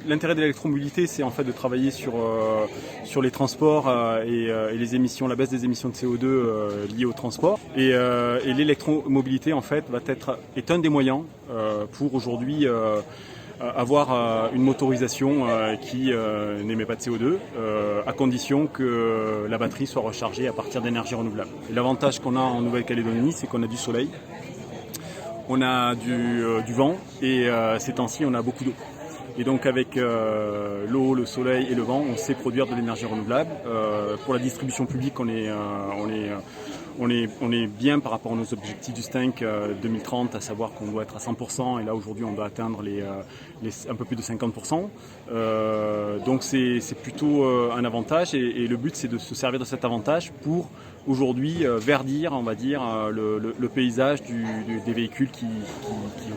L'intérêt de l'électromobilité, c'est en fait de travailler sur les transports et les émissions, la baisse des émissions de CO2 liées au transport. Et l'électromobilité en fait est un des moyens pour aujourd'hui avoir une motorisation qui n'émet pas de CO2, à condition que la batterie soit rechargée à partir d'énergie renouvelable. L'avantage qu'on a en Nouvelle-Calédonie, c'est qu'on a du soleil, on a du vent et ces temps-ci on a beaucoup d'eau. Et donc avec l'eau, le soleil et le vent, on sait produire de l'énergie renouvelable. Pour la distribution publique, on est bien par rapport à nos objectifs du STINC 2030, à savoir qu'on doit être à 100%, et là aujourd'hui on doit atteindre un peu plus de 50%. Donc c'est plutôt un avantage, et le but c'est de se servir de cet avantage pour aujourd'hui verdir, on va dire, le paysage des véhicules qui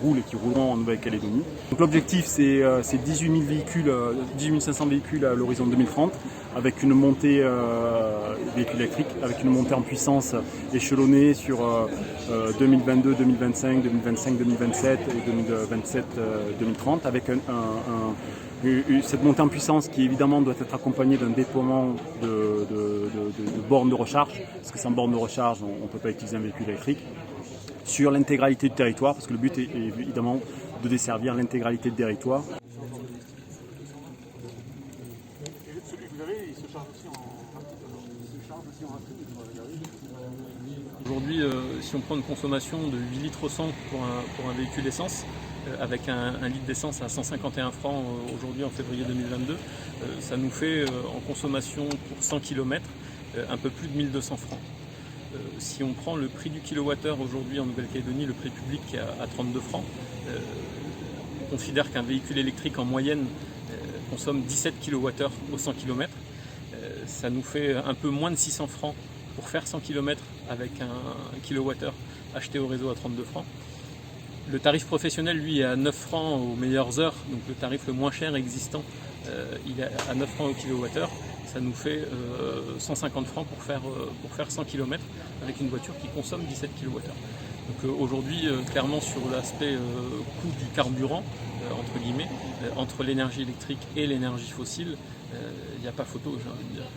roulent et qui rouleront en Nouvelle-Calédonie. Donc l'objectif c'est 18 500 véhicules à l'horizon 2030, avec une montée véhicules électriques, avec une montée en puissance échelonnée sur 2022, 2025, 2025, 2027 et 2027, 2030, avec cette montée en puissance qui évidemment doit être accompagnée d'un déploiement de bornes de recharge, parce que sans bornes de recharge on ne peut pas utiliser un véhicule électrique, sur l'intégralité du territoire, parce que le but est évidemment de desservir l'intégralité du territoire. Celui que vous avez, il se charge aussi en rapide. Aujourd'hui, si on prend une consommation de 8 litres au 100 pour un véhicule essence, avec un litre d'essence à 151 francs aujourd'hui en février 2022, ça nous fait en consommation pour 100 km un peu plus de 1200 francs. Si on prend le prix du kilowattheure aujourd'hui en Nouvelle-Calédonie, le prix public qui est à 32 francs, on considère qu'un véhicule électrique en moyenne consomme 17 kWh au 100 km. Ça nous fait un peu moins de 600 francs pour faire 100 km avec un kilowattheure acheté au réseau à 32 francs. Le tarif professionnel, lui, est à 9 francs aux meilleures heures, donc le tarif le moins cher existant, il est à 9 francs au kilowattheure. Ça nous fait 150 francs pour faire 100 km avec une voiture qui consomme 17 kWh. Donc aujourd'hui, clairement sur l'aspect coût du carburant, entre guillemets, entre l'énergie électrique et l'énergie fossile, il n'y a pas photo, j'ai envie de dire.